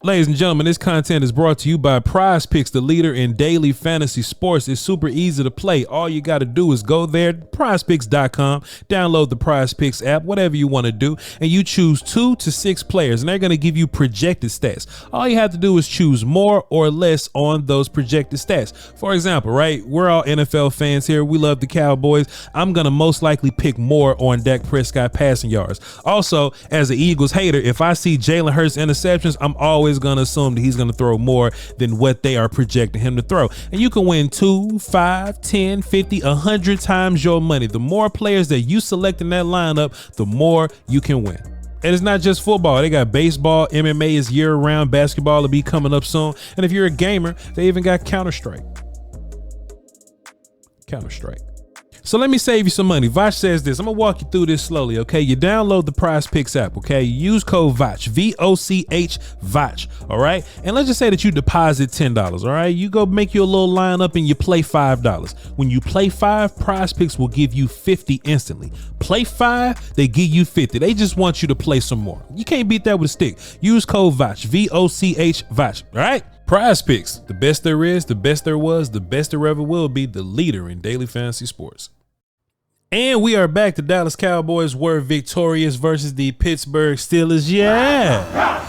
Ladies and gentlemen, this content is brought to you by PrizePicks, the leader in daily fantasy sports. It's super easy to play. All you got to do is go there, prizepicks.com, download the PrizePicks app, whatever you want to do, and you choose 2 to 6 players, and they're going to give you projected stats. All you have to do is choose more or less on those projected stats. For example, right, we're all NFL fans here. We love the Cowboys. I'm going to most likely pick more on Dak Prescott passing yards. Also, as an Eagles hater, if I see Jalen Hurts interceptions, I'm always going to assume that he's going to throw more than what they are projecting him to throw. And you can win 2, 5, 10, 50, 100 times your money. The more players that you select in that lineup, the more you can win. And it's not just football. They got baseball, MMA is year round, basketball will be coming up soon. And if you're a gamer, they even got Counter-Strike. So let me save you some money. Voch says this. I'm gonna walk you through this slowly, okay? You download the PrizePicks app, okay? You use code Voch, V-O-C-H, Voch, all right? And let's just say that you deposit $10, all right? You go make you a little lineup and you play $5. When you play 5, PrizePicks will give you 50 instantly. Play 5, they give you 50. They just want you to play some more. You can't beat that with a stick. Use code Voch, V-O-C-H, Voch, all right? PrizePicks, the best there is, the best there was, the best there ever will be, the leader in daily fantasy sports. And we are back. The Dallas Cowboys were victorious versus the Pittsburgh Steelers. Yeah.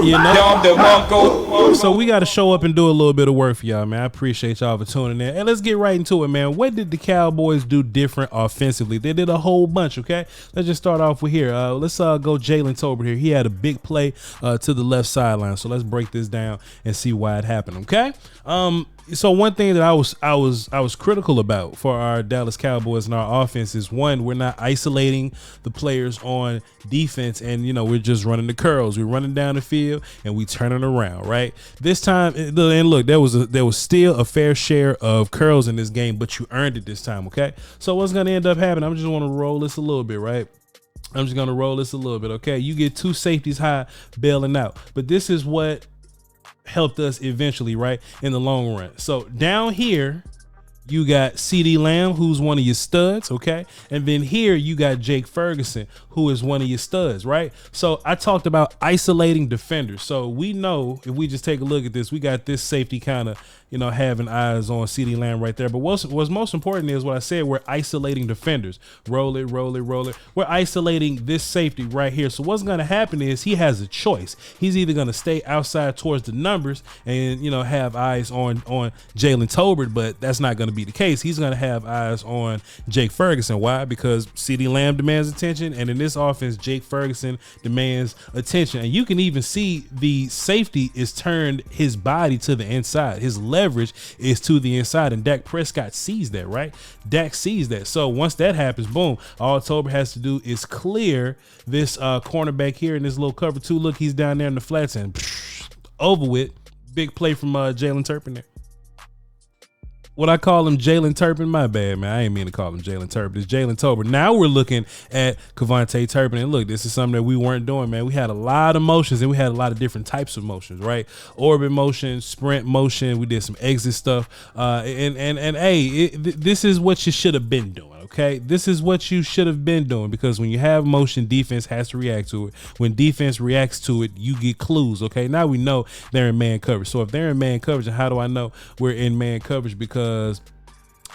You know, so we got to show up and do a little bit of work for y'all, man. I appreciate y'all for tuning in. And let's get right into it, man. What did the Cowboys do different offensively? They did a whole bunch, okay? Let's just start off with here. Let's go Jalen Tolbert here. He had a big play to the left sideline. So let's break this down and see why it happened, okay? So one thing that I was critical about for our Dallas Cowboys and our offense is, one, we're not isolating the players on defense, and we're just running the curls. We're running down the field and we turning around, right? This time, and look, there was still a fair share of curls in this game, but you earned it this time, okay? So what's gonna end up happening? I'm just want to roll this a little bit, right? Okay? You get 2 safeties high bailing out, but this is what helped us eventually, right, in the long run. So down here you got CeeDee Lamb, who's one of your studs, okay? And then here you got Jake Ferguson, who is one of your studs, right? So I talked about isolating defenders. So we know, if we just take a look at this, we got this safety kind of, having eyes on CeeDee Lamb right there. But what's most important is what I said, we're isolating defenders. Roll it. We're isolating this safety right here. So what's going to happen is he has a choice. He's either going to stay outside towards the numbers and, have eyes on Jalen Tolbert, but that's not going to be the case. He's going to have eyes on Jake Ferguson. Why? Because CeeDee Lamb demands attention, and in this offense, Jake Ferguson demands attention. And you can even see the safety is turned his body to the inside. His leverage is to the inside, and Dak Prescott sees that, right? Dak sees that. So once that happens, boom, all Tolbert has to do is clear this cornerback here in this little cover 2. Look, he's down there in the flats and over with. Big play from Jalen Turpin there. What I call him Jalen Turpin, my bad, man. I ain't mean to call him Jalen Turpin. It's Jalen Tolbert. Now we're looking at Kavontae Turpin, and look, this is something that we weren't doing, man. We had a lot of motions, and we had a lot of different types of motions, right? Orbit motion, sprint motion. We did some exit stuff, this is what you should have been doing. Okay, this is what you should have been doing, because when you have motion, defense has to react to it. When defense reacts to it, you get clues. Okay, now we know they're in man coverage. So if they're in man coverage, and how do I know we're in man coverage? Because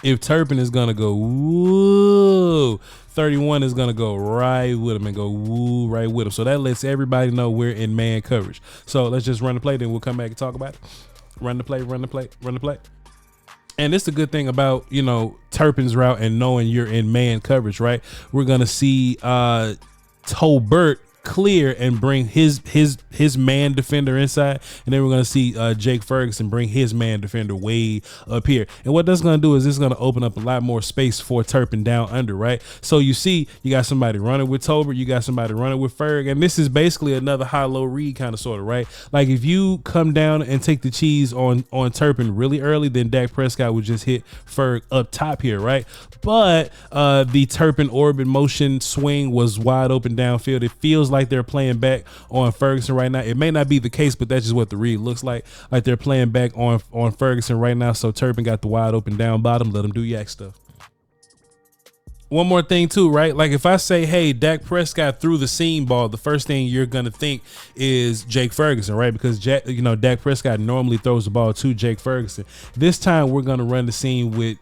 if Turpin is gonna go woo, 31 is gonna go right with him and go woo right with him. So that lets everybody know we're in man coverage. So let's just run the play, then we'll come back and talk about it. Run the play. And it's the good thing about, Turpin's route and knowing you're in man coverage, right? We're going to see Tolbert clear and bring his man defender inside, and then we're going to see Jake Ferguson bring his man defender way up here. And what that's going to do is it's going to open up a lot more space for Turpin down under, right? So you see, you got somebody running with Tolbert, you got somebody running with Ferg, and this is basically another high-low read kind of sort of, right? Like if you come down and take the cheese on Turpin really early, then Dak Prescott would just hit Ferg up top here, right? But the Turpin orbit motion swing was wide open downfield. It feels like they're playing back on Ferguson right now. It may not be the case, but that's just what the read looks like they're playing back on Ferguson right now. So Turpin got the wide open down bottom. Let him do yak stuff. one more thing too, right? Like if I say, hey, Dak Prescott threw the seam ball, the first thing you're gonna think is Jake Ferguson, right? Because Dak Prescott normally throws the ball to Jake Ferguson. This time we're gonna run the seam with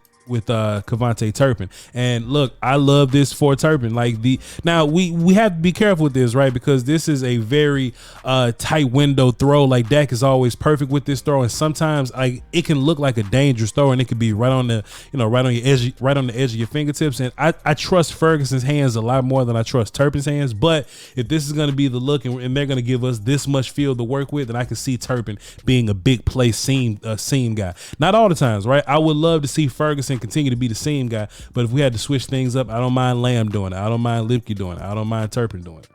Kavontae Turpin. And look, I love this for Turpin. Like now we have to be careful with this, right? Because this is a very tight window throw. Like Dak is always perfect with this throw, and sometimes it can look like a dangerous throw, and it could be right on the edge of your fingertips. And I trust Ferguson's hands a lot more than I trust Turpin's hands. But if this is going to be the look, and they're going to give us this much field to work with, then I can see Turpin being a big play seam guy. Not all the times, right? I would love to see Ferguson continue to be the seam guy, but if we had to switch things up, I don't mind Lamb doing it. I don't mind Lipke doing it. I don't mind Turpin doing it.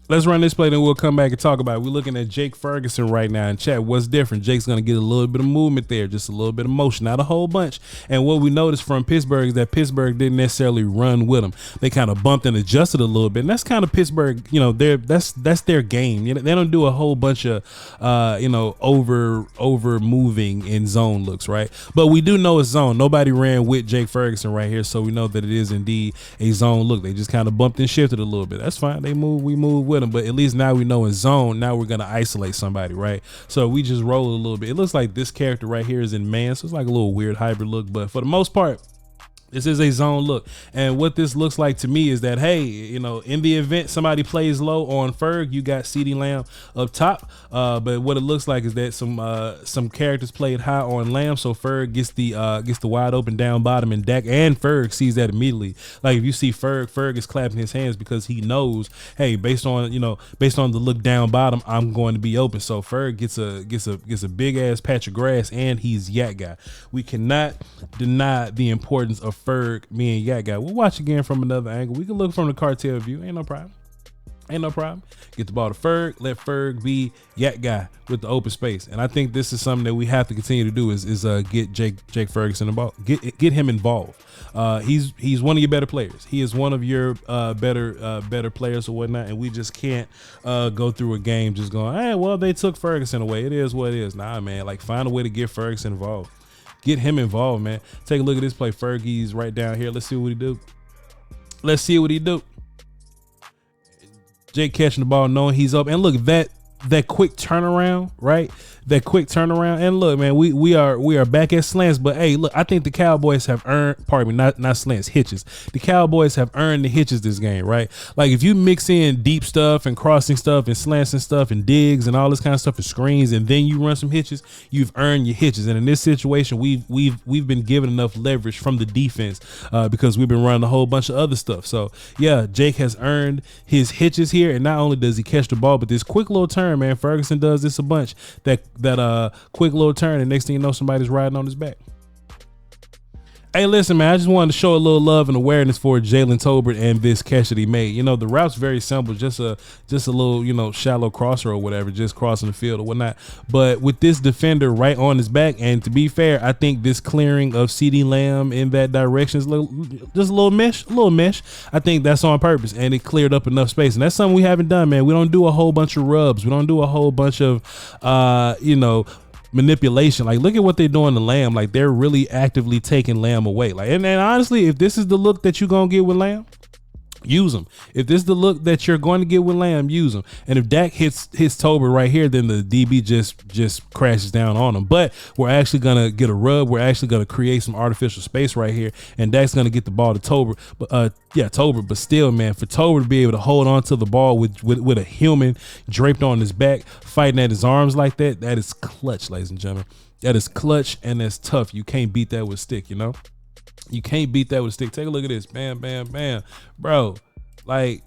Let's run this play, then we'll come back and talk about it. We're looking at Jake Ferguson right now in chat. What's different? Jake's going to get a little bit of movement there, just a little bit of motion, not a whole bunch. And what we noticed from Pittsburgh is that Pittsburgh didn't necessarily run with him. They kind of bumped and adjusted a little bit. And that's kind of Pittsburgh, that's their game. They don't do a whole bunch of, over moving in zone looks, right? But we do know it's zone. Nobody ran with Jake Ferguson right here, so we know that it is indeed a zone look. They just kind of bumped and shifted a little bit. That's fine. We move with them, but at least now we know in zone. Now we're gonna isolate somebody, right? So we just roll a little bit. It looks like this character right here is in man, so it's like a little weird hybrid look, but for the most part, this is a zone look. And what this looks like to me is that, hey, in the event somebody plays low on Ferg, you got CeeDee Lamb up top. But what it looks like is that some characters played high on Lamb, so Ferg gets the wide open down bottom, and Dak and Ferg sees that immediately. Like if you see Ferg is clapping his hands because he knows, hey, based on the look down bottom, I'm going to be open. So Ferg gets a big ass patch of grass, and he's Yak Guy. We cannot deny the importance of Ferg being Yak Guy. We'll watch again from another angle. We can look from the cartel view. Ain't no problem. Get the ball to Ferg. Let Ferg be Yak Guy with the open space. And I think this is something that we have to continue to do is get Jake Ferguson involved. Get him involved. He's one of your better players. He is one of your better players or whatnot. And we just can't go through a game just going, hey, well, they took Ferguson away. It is what it is. Nah, man. Like find a way to get Ferguson involved. Get him involved, man. Take a look at this play. Fergie's right down here. Let's see what he do. Jake catching the ball, knowing he's up. And look, that quick turnaround, right? And look, man, we are back at slants, but hey, look, I think the Cowboys have earned, not slants, hitches. The Cowboys have earned the hitches this game, right? Like if you mix in deep stuff and crossing stuff and slants and stuff and digs and all this kind of stuff and screens, and then you run some hitches, you've earned your hitches. And in this situation, we've been given enough leverage from the defense because we've been running a whole bunch of other stuff. So yeah, Jake has earned his hitches here, and not only does he catch the ball, but this quick little turn, man, Ferguson does this a bunch. That quick little turn, and next thing you know, somebody's riding on his back. Hey, listen, man, I just wanted to show a little love and awareness for Jalen Tolbert and this catch that he made. The route's very simple, just a little, shallow crosser or whatever, just crossing the field or whatnot. But with this defender right on his back, and to be fair, I think this clearing of CeeDee Lamb in that direction is just a little mesh. I think that's on purpose, and it cleared up enough space. And that's something we haven't done, man. We don't do a whole bunch of rubs. We don't do a whole bunch of, manipulation. Like look at what they're doing to Lamb. Like they're really actively taking Lamb away. Like and honestly, if this is the look that you're gonna get with Lamb, use them. If this is the look that you're going to get with Lamb, use them. And if Dak hits Tolbert right here, then the DB just crashes down on him. But we're actually gonna get a rub. We're actually gonna create some artificial space right here, and Dak's gonna get the ball to Tolbert. But Tolbert. But still, man, for Tolbert to be able to hold on to the ball with a human draped on his back, fighting at his arms like that, that is clutch, ladies and gentlemen. That is clutch, and that's tough. You can't beat that with a stick, You can't beat that with a stick. Take a look at this. Bam, bam, bam. Bro, like,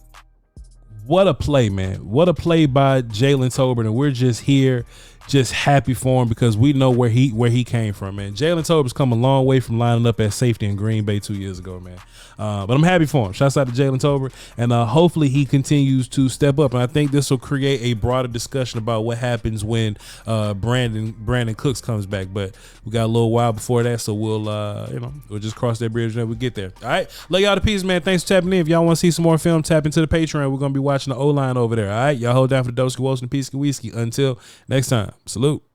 what a play, man. What a play by Jalen Tolbert. And we're just here, just happy for him because we know where he came from, man. Jalen Tolbert's come a long way from lining up at safety in Green Bay 2 years ago, man. But I'm happy for him. Shouts out to Jalen Tolbert. And hopefully he continues to step up. And I think this will create a broader discussion about what happens when Brandon Cooks comes back. But we got a little while before that, so we'll just cross that bridge when we get there. All right. Love y'all to pieces, man. Thanks for tapping in. If y'all want to see some more film, tap into the Patreon. We're going to be watching the O-line over there. All right. Y'all hold down for the Doski Wilson and Peace Whiskey. Until next time. Salute.